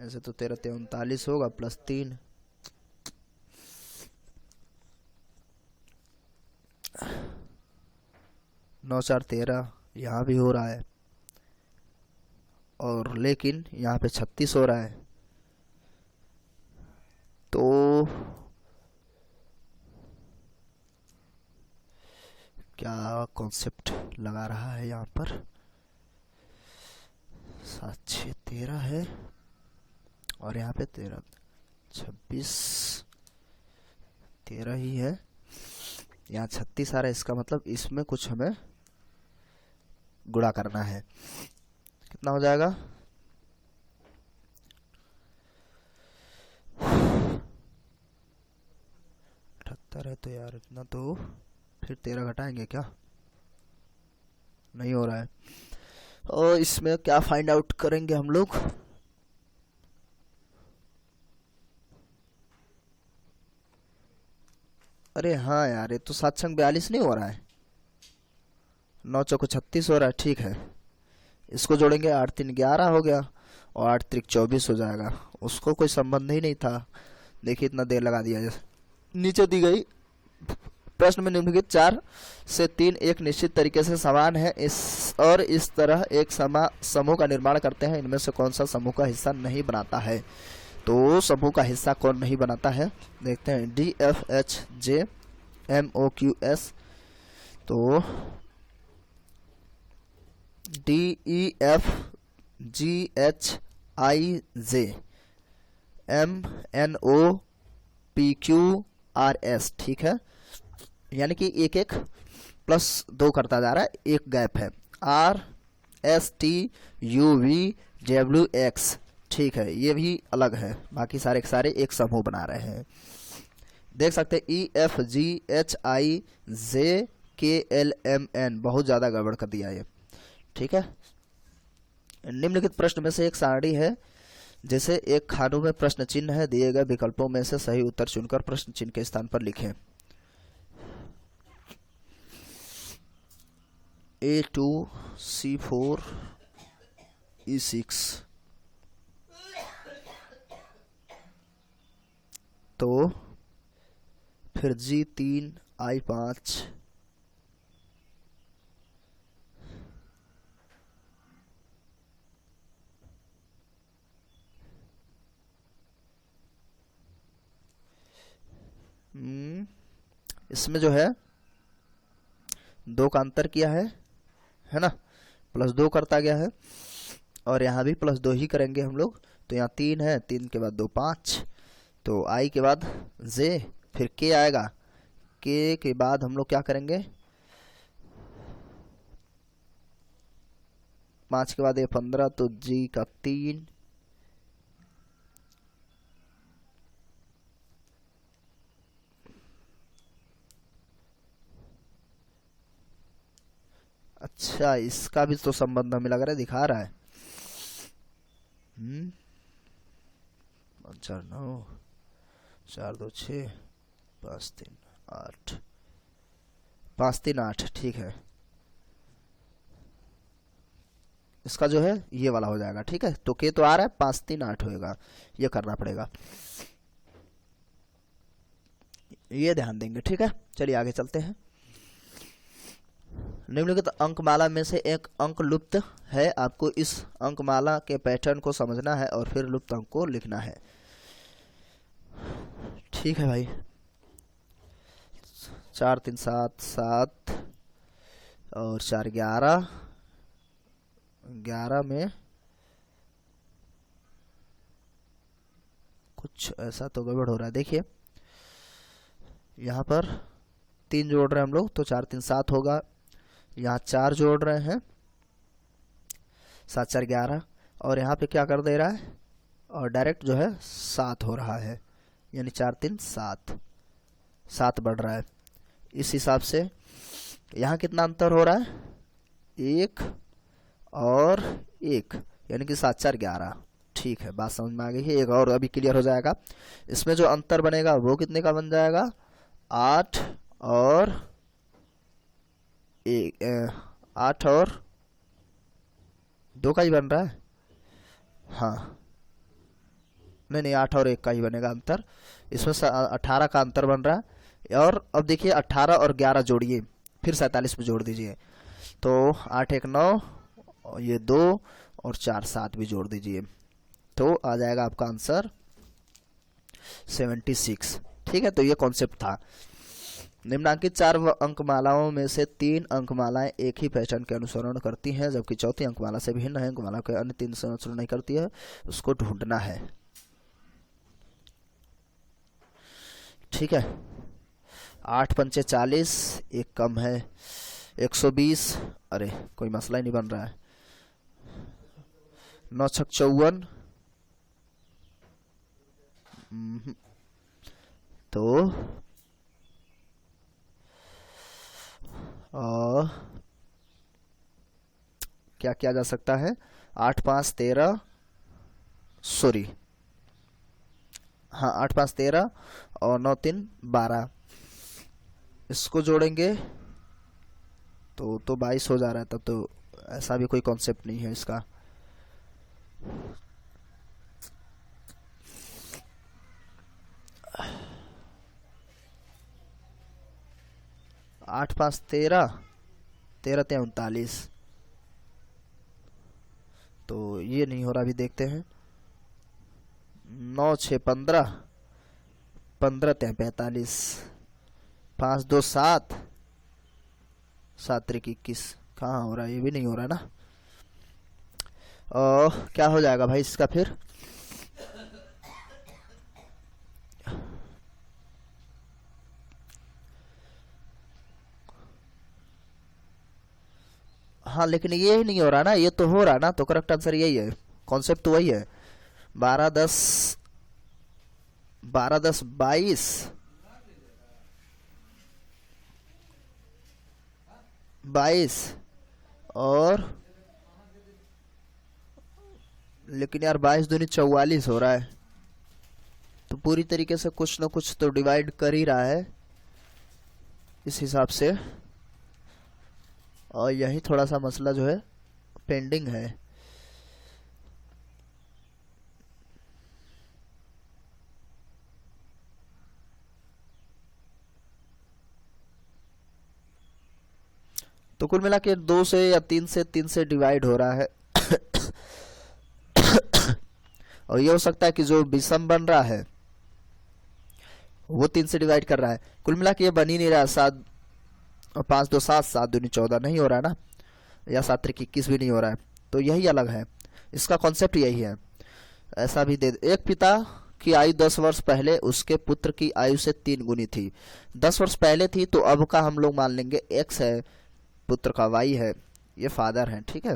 ऐसे तो 13 39 होगा प्लस 3, 9 4 13, यहाँ भी हो रहा है, और लेकिन यहाँ पे 36 हो रहा है। तो क्या कॉन्सेप्ट लगा रहा है यहाँ पर? 7 6 13 है, और यहाँ पे 13 26 13 ही है, यहाँ 36 आ रहा है। इसका मतलब इसमें कुछ हमें गुणा करना है। कितना हो जाएगा? 78 है, तो यार इतना तो फिर 13 घटाएंगे क्या? नहीं हो रहा है। और इसमें क्या फाइंड आउट करेंगे हम लोग? अरे हाँ यार, ये तो 7 छंग 42 नहीं हो रहा है, 9 चौको 36 हो रहा है। ठीक है, इसको जोड़ेंगे, 8 3 11 हो गया, और 8 3 24 हो जाएगा। उसको कोई संबंध ही नहीं था। देखिए इतना देर लगा दिया। जैसे नीचे दी गई प्रश्न में निम्नलिखित 4 से 3 एक निश्चित तरीके से समान है इस तरह एक समूह का निर्माण करते हैं। इनमें से कौन सा समूह का हिस्सा नहीं बनाता है? तो समूह का हिस्सा कौन नहीं बनाता है? देखते हैं। D F H J M O Q S, तो D E F G H I J M N O P Q R S. ठीक है, यानी कि एक एक प्लस 2 करता जा रहा है, एक गैप है। Are S T U V W x. ठीक है, ये भी अलग है, बाकी सारे के सारे एक समूह बना रहे हैं। देख सकते हैं ई F G H I J K L M N, बहुत ज़्यादा गड़बड़ कर दिया ये। ठीक है, निम्नलिखित प्रश्न में से एक सारणी है, जैसे एक खानों में प्रश्न चिन्ह है, दिए गए विकल्पों में से सही उत्तर चुनकर प्रश्न चिन्ह के स्थान पर लिखें। A2 C4 E6, तो फिर G3 I5, इसमें जो है 2 का अंतर किया है ना, प्लस 2 करता गया है, और यहाँ भी प्लस 2 ही करेंगे हम लोग। तो यहाँ 3 है, 3 के बाद 2 5, तो आई के बाद जे, फिर के आएगा, के के बाद हम लोग क्या करेंगे, 5 के बाद ये 15, तो जी का 3, अच्छा इसका भी तो संबंध हमें लग रहा है, दिखा रहा है। 5 4 9 4 2 6 5 3 8, 5 3 8। ठीक है, इसका जो है ये वाला हो जाएगा। ठीक है, तो के तो आ रहा है, 5 3 8 होएगा, ये करना पड़ेगा, ये ध्यान देंगे। ठीक है, चलिए आगे चलते हैं। निम्नलिखित अंकमाला में से एक अंक लुप्त है, आपको इस अंकमाला के पैटर्न को समझना है और फिर लुप्त अंक को लिखना है। ठीक है भाई, 4 3 7 7 और 4 11, 11 में कुछ ऐसा तो गड़बड़ हो रहा है। देखिए यहाँ पर 3 जोड़ रहे हैं हम लोग, तो 4 3 7 होगा। यहाँ 4 जोड़ रहे हैं, 7 4 11, और यहाँ पे क्या कर दे रहा है, और डायरेक्ट जो है 7 हो रहा है, यानी 4 3 7, 7 बढ़ रहा है। इस हिसाब से यहाँ कितना अंतर हो रहा है, 1 और 1, यानी कि 7 4 11। ठीक है, बात समझ में आ गई है। एक और अभी क्लियर हो जाएगा। इसमें जो अंतर बनेगा वो कितने का बन जाएगा, 8 और 8 और 2 का ही बन रहा है। हाँ, नहीं नहीं, 8 और 1 का ही बनेगा अंतर, इसमें 18 का अंतर बन रहा है। और अब देखिए 18 और 11 जोड़िए, फिर 47 में जोड़ दीजिए, तो 8 1 9, और ये 2 और 4 7 भी जोड़ दीजिए, तो आ जाएगा आपका आंसर 76। ठीक है, तो ये कॉन्सेप्ट था। निम्नांकित 4 अंकमालाओं में से 3 अंकमालाएं एक ही पहचान के अनुसरण करती हैं, जबकि चौथी अंकमाला से भिन्न है, अंकमाला के अन्य 3 से अनुसरण नहीं करती है, उसको ढूंढना है। ठीक है, 8 पंचे 40, एक कम है, 120, अरे कोई मसला ही नहीं बन रहा है, 9 छक 54, तो क्या किया जा सकता है, 8 5 13, सॉरी हाँ 8 5 13 और 9 3 12, इसको जोड़ेंगे तो 22 हो जा रहा है। तब तो ऐसा भी कोई कॉन्सेप्ट नहीं है इसका। आठ 5 13, 13 3 39, तो ये नहीं हो रहा, अभी देखते हैं। 9 6 15, 15 3 45, 5 2 7, 7 3 21, कहाँ हो रहा है, ये भी नहीं हो रहा ना। क्या हो जाएगा भाई इसका फिर, हाँ लेकिन ये ही नहीं हो रहा ना, ये तो हो रहा ना, तो करेक्ट आंसर यही है, कॉन्सेप्ट तो वही है। 12 10 22, 22 और, लेकिन यार 22 दूनी 44 हो रहा है, तो पूरी तरीके से कुछ ना कुछ तो डिवाइड कर ही रहा है इस हिसाब से, और यही थोड़ा सा मसला जो है पेंडिंग है। तो कुल मिला के 2 से या 3 से डिवाइड हो रहा है और ये हो सकता है कि जो विषम बन रहा है वो 3 से डिवाइड कर रहा है। कुल मिला के ये बन ही नहीं रहा, 7 और 5 2 7, 7 दूनी 14 नहीं हो रहा है ना, या 7 3 21 भी नहीं हो रहा है, तो यही अलग है, इसका कॉन्सेप्ट यही है। ऐसा भी दे, एक पिता की आयु 10 वर्ष पहले उसके पुत्र की आयु से 3 गुनी थी। 10 वर्ष पहले थी तो अब का हम लोग मान लेंगे x है, पुत्र का y है, ये फादर है। ठीक है,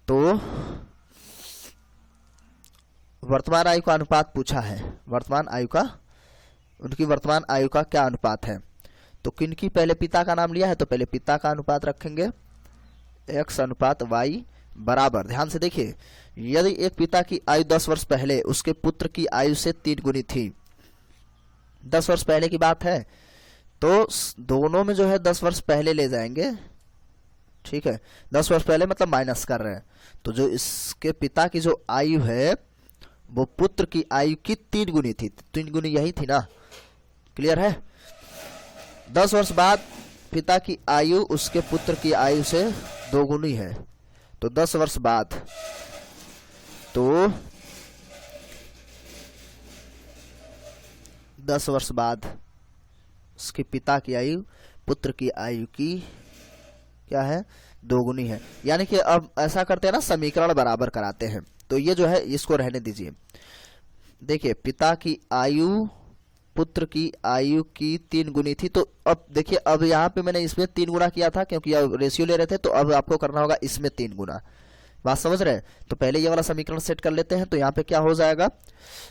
तो वर्तमान आयु का अनुपात पूछा है, वर्तमान आयु का, उनकी वर्तमान आयु का क्या अनुपात है। तो किनकी पहले पिता का नाम लिया है, तो पहले पिता का अनुपात रखेंगे, x अनुपात y बराबर, ध्यान से देखिए, यदि एक पिता की आयु 10 वर्ष पहले उसके पुत्र की आयु से 3 गुनी थी, 10 वर्ष पहले की बात है, तो दोनों में जो है 10 वर्ष पहले ले जाएंगे। ठीक है, 10 वर्ष पहले मतलब माइनस कर रहे हैं, तो जो इसके पिता की जो आयु है वो पुत्र की आयु की 3 गुनी थी, 3 गुनी यही थी ना, क्लियर है। 10 वर्ष बाद पिता की आयु उसके पुत्र की आयु से 2 गुनी है, तो 10 वर्ष बाद, तो 10 वर्ष बाद उसके पिता की आयु पुत्र की आयु की क्या है, 2 गुनी है। यानी कि अब ऐसा करते हैं ना, समीकरण बराबर कराते हैं, तो ये जो है इसको रहने दीजिए। देखिए पिता की आयु पुत्र की आयु की 3 गुनी थी, तो अब देखिए, अब यहाँ पे मैंने इसमें 3 गुना किया था क्योंकि अब रेशियो ले रहे थे, तो अब आपको करना होगा इसमें 3 गुना। बात समझ रहे हैं, तो पहले ये वाला समीकरण सेट कर लेते हैं। तो यहाँ पे क्या हो जाएगा,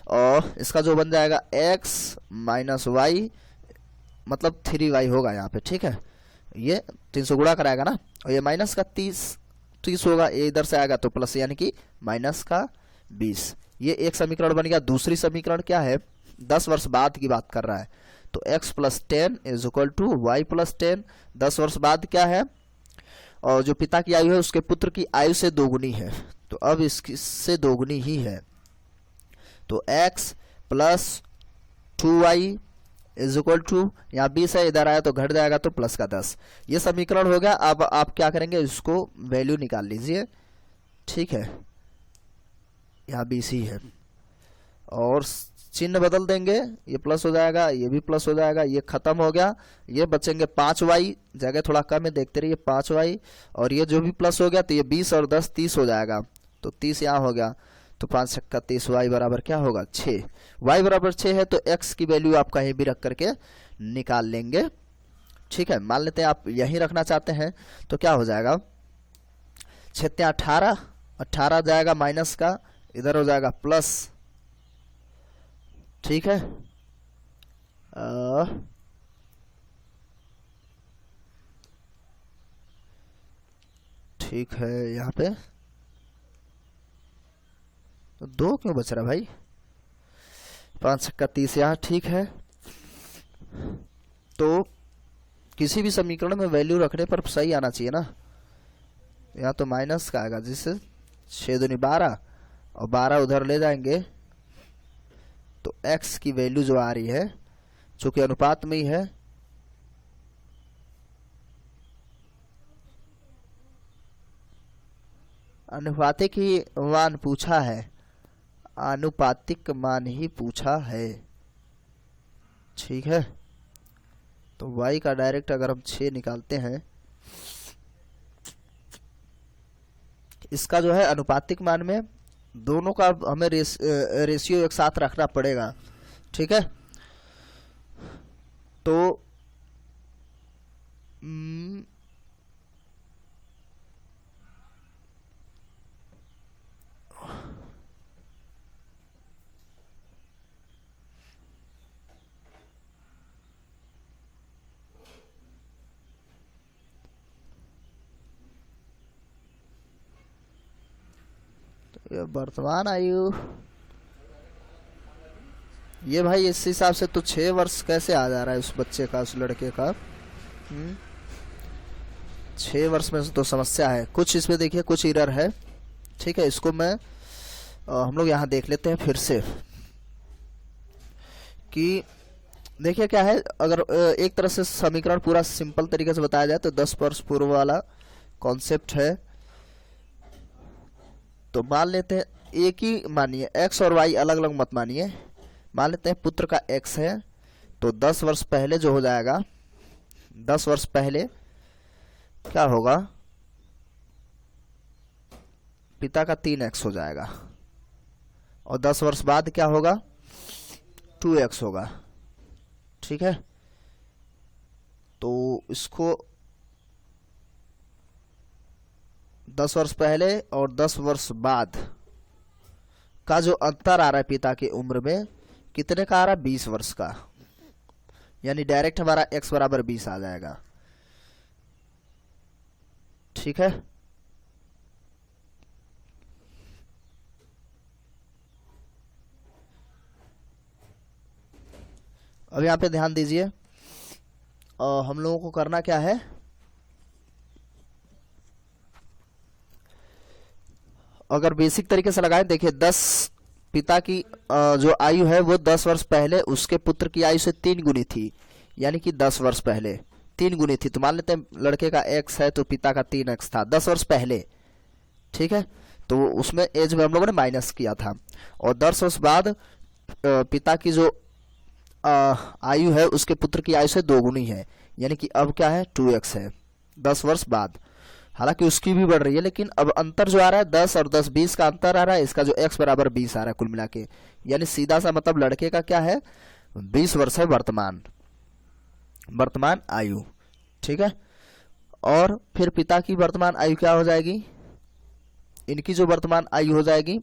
और इसका जो बन जाएगा x माइनस वाई, मतलब 3y होगा यहाँ पे। ठीक है, ये 300 गुणा कराएगा ना, और ये माइनस का 30 होगा, ये इधर से आएगा तो प्लस, यानी कि माइनस का 20। ये एक समीकरण बन गया। दूसरी समीकरण क्या है, 10 वर्ष बाद की बात कर रहा है, तो x plus 10 is equal to Y plus 10। 10 वर्ष बाद क्या है, और जो पिता की आयु है उसके पुत्र की आयु से दोगुनी है, तो अब इससे दोगुनी ही है। तो x plus 2y is equal to, यहाँ 20 है, इधर आया तो घट जाएगा तो प्लस का 10। ये समीकरण हो गया। अब आप क्या करेंगे, इसको वैल्यू निकाल लीजिए, ठीक है, यहाँ 20 ही है, और चिन्ह बदल देंगे, ये प्लस हो जाएगा, ये भी प्लस हो जाएगा, ये खत्म हो गया, ये बचेंगे 5y, जगह थोड़ा कम है, देखते रहिए 5y, और ये जो भी प्लस हो गया तो ये 20 और 10 30 हो जाएगा, तो 30 यहाँ हो गया, तो 5 का 30, y बराबर क्या होगा 6। y बराबर 6 है तो x की वैल्यू आप कहीं भी रख करके निकाल लेंगे, ठीक है। मान लेते हैं आप यहीं रखना चाहते हैं, तो क्या हो जाएगा, 6 18, 18 जाएगा माइनस का, इधर हो जाएगा प्लस, ठीक है। ठीक है, यहाँ पे तो 2 क्यों बच रहा भाई, 5 का 30 यहाँ, ठीक है। तो किसी भी समीकरण में वैल्यू रखने पर सही आना चाहिए ना, यहाँ तो माइनस का आएगा, जिससे 6 दूनी 12 और 12 उधर ले जाएंगे, तो x की वैल्यू जो आ रही है, जो कि अनुपात में ही है, अनुपातिक ही मान पूछा है, आनुपातिक मान ही पूछा है, ठीक है। तो y का डायरेक्ट अगर हम 6 निकालते हैं, इसका जो है अनुपातिक मान में दोनों का हमें रेशियो एक साथ रखना पड़ेगा, ठीक है। तो वर्तमान आयु, ये भाई इस हिसाब से तो 6 वर्ष कैसे आ जा रहा है उस बच्चे का, उस लड़के का। 6 वर्ष में तो समस्या है कुछ, इसमें देखिए कुछ एरर है, ठीक है। इसको मैं हम लोग यहाँ देख लेते हैं फिर से कि देखिए क्या है। अगर एक तरह से समीकरण पूरा सिंपल तरीके से बताया जाए तो 10 वर्ष पूर्व वाला कॉन्सेप्ट है। तो मान लेते हैं एक ही मानिए, x और y अलग अलग मत मानिए। मान लेते हैं पुत्र का x है, तो 10 वर्ष पहले जो हो जाएगा, 10 वर्ष पहले क्या होगा, पिता का 3x हो जाएगा, और 10 वर्ष बाद क्या होगा, 2x होगा, ठीक है। तो इसको 10 वर्ष पहले और 10 वर्ष बाद का जो अंतर आ रहा है पिता की उम्र में, कितने का आ रहा है, 20 वर्ष का, यानी डायरेक्ट हमारा x बराबर 20 आ जाएगा, ठीक है। अब यहाँ पे ध्यान दीजिए, हम लोगों को करना क्या है, अगर बेसिक तरीके से लगाएं, देखिए 10 पिता की जो आयु है वो 10 वर्ष पहले उसके पुत्र की आयु से 3 गुनी थी, यानी कि 10 वर्ष पहले 3 गुनी थी। तो मान लेते हैं लड़के का x है तो पिता का 3x था 10 वर्ष पहले, ठीक है। तो उसमें एज में हम लोगों ने माइनस किया था, और 10 वर्ष बाद पिता की जो आयु है उसके पुत्र की आयु से 2 गुनी है, यानी कि अब क्या है, 2x है 10 वर्ष बाद। हालांकि उसकी भी बढ़ रही है, लेकिन अब अंतर जो आ रहा है 10 और 10 20 का अंतर आ रहा है, इसका जो x बराबर 20 आ रहा है कुल मिला के, यानी सीधा सा मतलब लड़के का क्या है, 20 वर्ष है वर्तमान आयु, ठीक है। और फिर पिता की वर्तमान आयु क्या हो जाएगी, इनकी जो वर्तमान आयु हो जाएगी,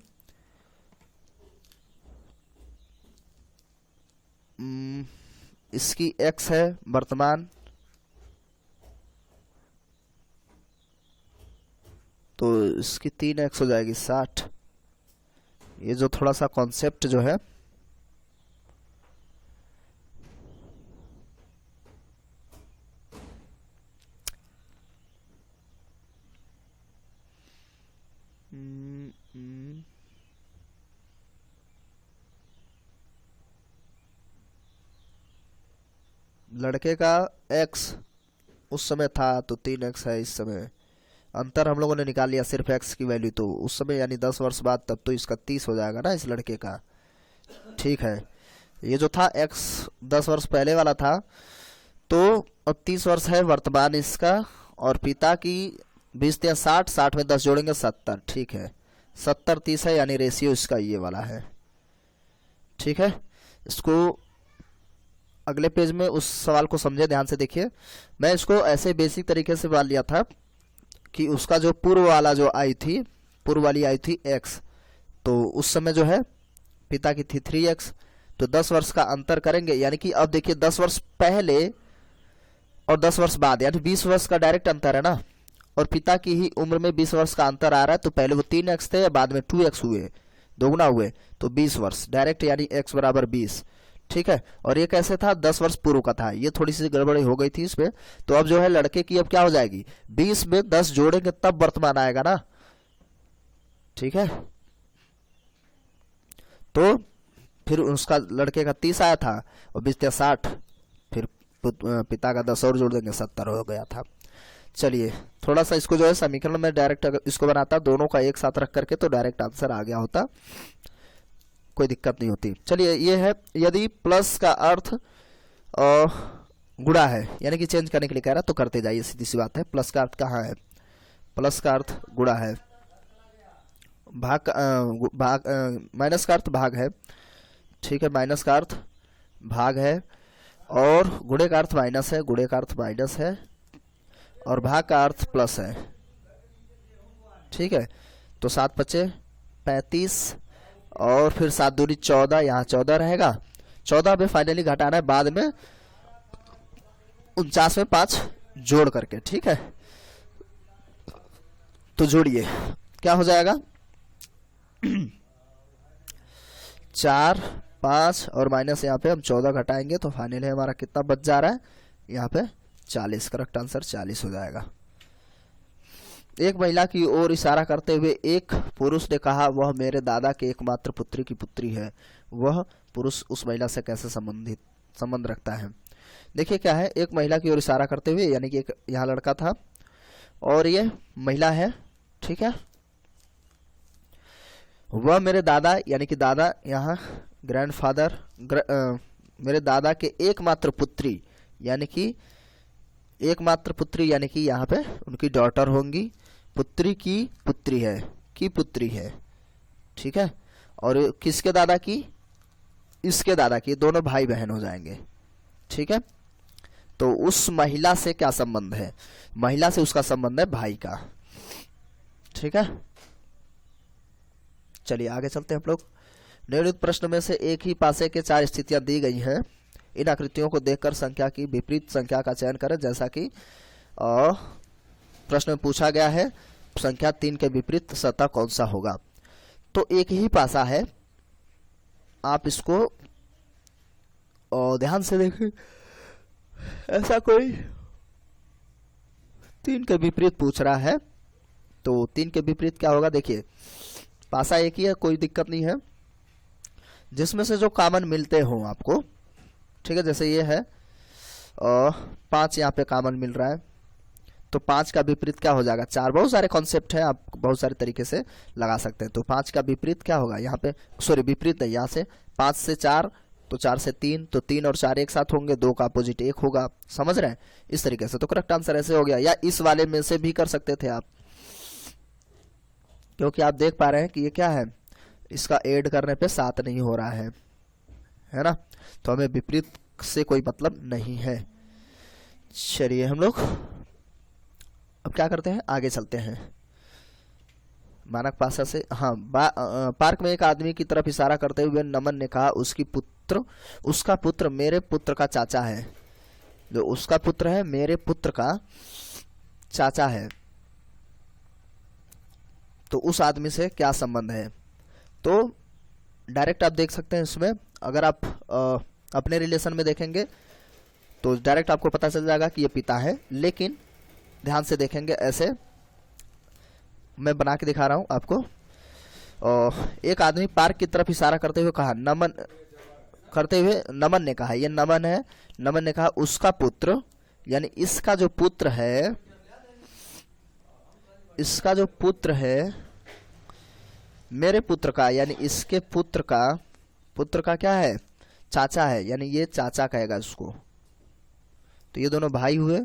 इसकी x है वर्तमान, तो इसकी 3x हो जाएगी 60। ये जो थोड़ा सा कॉन्सेप्ट जो है लड़के का x उस समय था तो 3x है इस समय, अंतर हम लोगों ने निकाल लिया सिर्फ x की वैल्यू, तो उस समय यानी 10 वर्ष बाद तब तो इसका 30 हो जाएगा ना इस लड़के का। ठीक है, ये जो था x 10 वर्ष पहले वाला था, तो अब 30 वर्ष है वर्तमान इसका, और पिता की 20 या 60, 60 में 10 जोड़ेंगे 70। ठीक है, 70 30 है यानी रेशियो इसका ये वाला है। ठीक है, इसको अगले पेज में उस सवाल को समझे ध्यान से देखिए। मैं इसको ऐसे बेसिक तरीके से मान लिया था कि उसका जो पूर्व वाला जो आई थी, पूर्व वाली आई थी x, तो उस समय जो है पिता की थी 3x, तो 10 वर्ष का अंतर करेंगे, यानी कि अब देखिए 10 वर्ष पहले और 10 वर्ष बाद यानी 20 वर्ष का डायरेक्ट अंतर है ना, और पिता की ही उम्र में 20 वर्ष का अंतर आ रहा है, तो पहले वो 3x थे, बाद में 2x हुए, दोगुना हुए, तो 20 वर्ष डायरेक्ट यानी x बराबर 20। ठीक है, और ये कैसे था, 10 वर्ष पूर्व का था, ये थोड़ी सी गड़बड़ी हो गई थी इसमें। तो अब जो है लड़के की अब क्या हो जाएगी, 20 में 10 जोड़ेंगे तब वर्तमान आएगा ना। ठीक है, तो फिर उसका लड़के का 30 आया था और 20 या 60, फिर पिता का 10 और जोड़ देंगे 70 हो गया था। चलिए थोड़ा सा इसको जो है समीकरण में डायरेक्ट अगर इसको बनाता दोनों का एक साथ रख करके तो डायरेक्ट आंसर आ गया होता, कोई दिक्कत नहीं होती। चलिए ये है, यदि प्लस का अर्थ गुणा है, यानी कि चेंज करने के लिए कह रहा तो करते जाइए, सीधी सी बात है। प्लस का अर्थ कहाँ है, प्लस का अर्थ गुणा है, माइनस का अर्थ भाग है। ठीक है, माइनस का अर्थ भाग है, और गुणे का अर्थ माइनस है, गुणे का अर्थ माइनस है, और भाग का अर्थ प्लस है। ठीक है, तो 7 पचे 35, और फिर 7 दूनी 14, यहाँ 14 रहेगा, 14 में फाइनली घटाना है बाद में 49 में 5 जोड़ करके। ठीक है, तो जोड़िए क्या हो जाएगा 4 5 और माइनस यहाँ पे हम 14 घटाएंगे तो फाइनली हमारा कितना बच जा रहा है यहाँ पे 40। करेक्ट आंसर 40 हो जाएगा। एक महिला की ओर इशारा करते हुए एक पुरुष ने कहा, वह मेरे दादा के एकमात्र पुत्री की पुत्री है। वह पुरुष उस महिला से कैसे संबंध रखता है। देखिए क्या है, एक महिला की ओर इशारा करते हुए, यानी कि एक यहाँ लड़का था और ये महिला है। ठीक है, वह मेरे दादा, यानी कि दादा यहाँ ग्रैंडफादर, मेरे दादा के एकमात्र पुत्री, यानी कि एकमात्र पुत्री, यानी कि यहाँ पे उनकी डॉटर होंगी, पुत्री की पुत्री है, की पुत्री है। ठीक है, और किसके दादा की, इसके दादा की, दोनों भाई बहन हो जाएंगे। ठीक है, तो उस महिला से क्या संबंध है, महिला से उसका संबंध है भाई का। ठीक है, चलिए आगे चलते हैं हम लोग। निम्नलिखित प्रश्न में से एक ही पासे के 4 स्थितियां दी गई हैं। इन आकृतियों को देखकर संख्या की विपरीत संख्या का चयन करें। जैसा कि प्रश्न में पूछा गया है, संख्या 3 के विपरीत सतह कौन सा होगा। तो एक ही पासा है, आप इसको ध्यान से देखें, ऐसा कोई 3 के विपरीत पूछ रहा है तो 3 के विपरीत क्या होगा। देखिए पासा एक ही है, कोई दिक्कत नहीं है, जिसमें से जो कॉमन मिलते हो आपको। ठीक है, जैसे ये है 5 यहाँ पे कॉमन मिल रहा है, तो 5 का विपरीत क्या हो जाएगा 4। बहुत सारे कॉन्सेप्ट है, आप बहुत सारे तरीके से लगा सकते हैं। तो 5 का विपरीत क्या होगा यहाँ पे, सॉरी विपरीत नहीं, यहाँ से 5 से 4 तो 4 से 3, तो 3 और 4 एक साथ होंगे, 2 का अपोजिट 1 होगा। समझ रहे हैं, इस तरीके से। तो करेक्ट आंसर ऐसे हो गया, या इस वाले में से भी कर सकते थे आप, क्योंकि आप देख पा रहे हैं कि ये क्या है, इसका ऐड करने पे 7 नहीं हो रहा है ना, तो हमें विपरीत से कोई मतलब नहीं है। चलिए हम लोग अब क्या करते हैं, आगे चलते हैं। मानक पासा से, हाँ, पार्क में एक आदमी की तरफ इशारा करते हुए नमन ने कहा, उसका पुत्र मेरे पुत्र का चाचा है। जो उसका पुत्र है मेरे पुत्र का चाचा है, तो उस आदमी से क्या संबंध है। तो डायरेक्ट आप देख सकते हैं इसमें, अगर आप अपने रिलेशन में देखेंगे तो डायरेक्ट आपको पता चल जाएगा कि ये पिता है। लेकिन ध्यान से देखेंगे, ऐसे मैं बना के दिखा रहा हूं आपको। एक आदमी पार्क की तरफ इशारा करते हुए कहा, नमन, करते हुए नमन ने कहा, ये नमन है, नमन ने कहा उसका पुत्र, यानी इसका जो पुत्र है, इसका जो पुत्र है मेरे पुत्र का, यानी इसके पुत्र का क्या है, चाचा है, यानी ये चाचा कहेगा इसको। तो ये दोनों भाई हुए,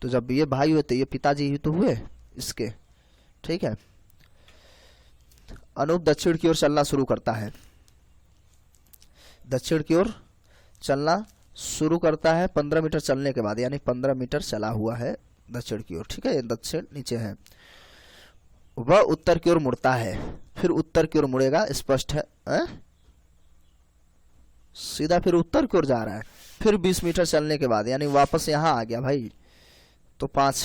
तो जब ये भाई हुए तो ये पिताजी ही तो हुए इसके, ठीक है। अनूप दक्षिण की ओर चलना शुरू करता है, दक्षिण की ओर चलना शुरू करता है 15 मीटर चलने के बाद, यानी 15 मीटर चला हुआ है दक्षिण की ओर, ठीक है। ये दक्षिण नीचे है। वह उत्तर की ओर मुड़ता है, फिर उत्तर की ओर मुड़ेगा, स्पष्ट है, सीधा फिर उत्तर की ओर जा रहा है। फिर 20 मीटर चलने के बाद, यानी वापस यहाँ आ गया भाई, तो 5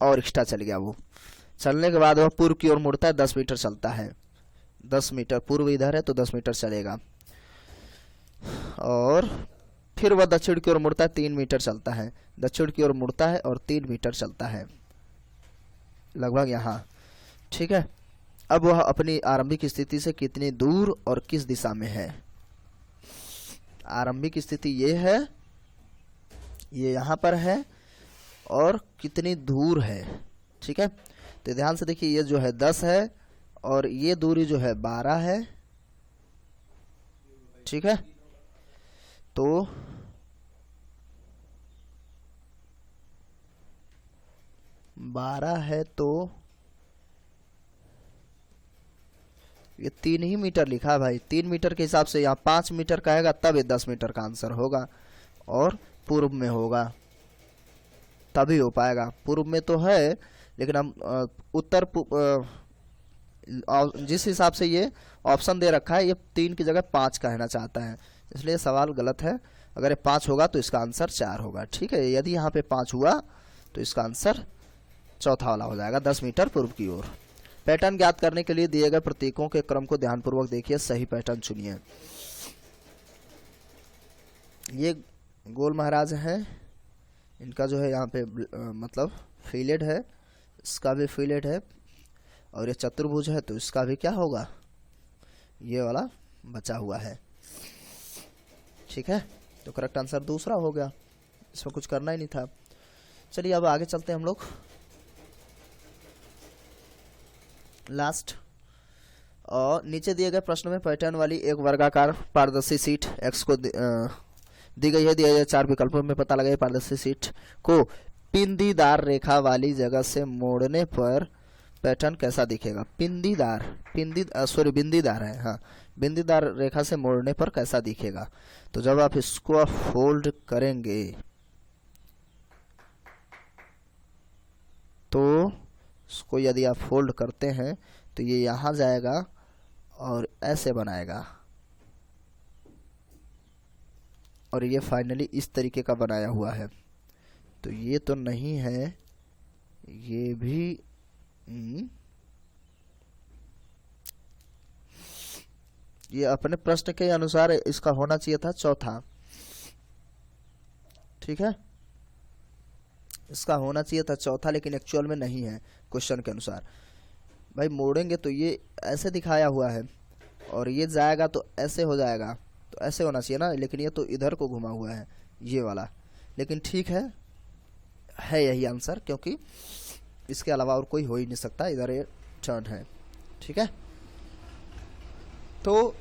और एक्स्ट्रा चल गया। वो चलने के बाद वह पूर्व की ओर मुड़ता है, 10 मीटर चलता है, 10 मीटर, पूर्व इधर है तो 10 मीटर चलेगा। और फिर वह दक्षिण की ओर मुड़ता है, 3 मीटर चलता है, दक्षिण की ओर मुड़ता है और 3 मीटर चलता है, लगभग यहाँ, ठीक है। अब वह अपनी आरंभिक स्थिति से कितनी दूर और किस दिशा में है। आरंभिक स्थिति ये है, ये यहाँ पर है, और कितनी दूर है, ठीक है। तो ध्यान से देखिए, ये जो है 10 है और ये दूरी जो है 12 है, ठीक है। तो बारह है, तो ये 3 ही मीटर लिखा है भाई। 3 मीटर के हिसाब से यहाँ 5 मीटर का आएगा, तब ये 10 मीटर का आंसर होगा, और पूर्व में होगा तभी हो पाएगा। पूर्व में तो है, लेकिन हम उत्तर जिस हिसाब से ये ऑप्शन दे रखा है, ये 3 की जगह 5 कहना चाहता है, इसलिए सवाल गलत है। अगर ये 5 होगा तो इसका आंसर 4 होगा, ठीक है। यदि यहाँ पे 5 हुआ तो इसका आंसर चौथा वाला हो जाएगा, 10 मीटर पूर्व की ओर। पैटर्न ज्ञात करने के लिए दिए गए प्रतीकों के क्रम को ध्यानपूर्वक देखिए, सही पैटर्न चुनिए। ये गोल महाराज हैं, इनका जो है यहाँ पे मतलब फिलेट है, इसका भी फिलेट है, और ये चतुर्भुज है तो इसका भी क्या होगा, ये वाला बचा हुआ है, ठीक है। तो करेक्ट आंसर दूसरा हो गया, इसमें कुछ करना ही नहीं था। चलिए अब आगे चलते हैं हम लोग। लास्ट, और नीचे दिए गए प्रश्न में पैटर्न वाली एक वर्गाकार पारदर्शी शीट एक्स को दी गई है। दिए गए 4 विकल्पों में पता लगाइए पारदर्शी शीट को बिंदीदार रेखा वाली जगह से मोड़ने पर पैटर्न कैसा दिखेगा। बिंदीदार है, हाँ, बिंदीदार रेखा से मोड़ने पर कैसा दिखेगा। तो जब आप इसको फोल्ड करेंगे तो इसको यदि आप फोल्ड करते हैं तो ये यहाँ जाएगा और ऐसे बनाएगा, और ये फाइनली इस तरीके का बनाया हुआ है। तो ये तो नहीं है, ये भी ये अपने प्रश्न के अनुसार इसका होना चाहिए था चौथा, ठीक है, इसका होना चाहिए था चौथा, लेकिन एक्चुअल में नहीं है क्वेश्चन के अनुसार। भाई मोड़ेंगे तो ये ऐसे दिखाया हुआ है, और ये जाएगा तो ऐसे हो जाएगा, तो ऐसे होना चाहिए ना, लेकिन ये तो इधर को घुमा हुआ है, ये वाला। लेकिन ठीक है यही आंसर, क्योंकि इसके अलावा और कोई हो ही नहीं सकता, इधर ये टर्न है, ठीक है। तो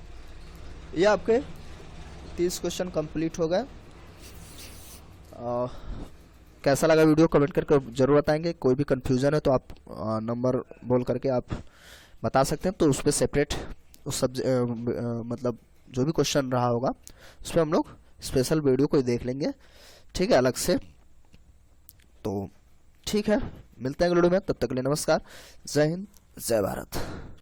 ये आपके 30 क्वेश्चन कंप्लीट हो गए। कैसा लगा वीडियो कमेंट करके जरूर बताएंगे। कोई भी कंफ्यूजन है तो आप नंबर बोल करके आप बता सकते हैं, तो उस पर सेपरेट उस मतलब जो भी क्वेश्चन रहा होगा उस पर हम लोग स्पेशल वीडियो कोई देख लेंगे, ठीक है, अलग से। तो ठीक है, मिलते हैं अगले वीडियो में, तब तक के लिए नमस्कार, जय हिंद, जय भारत।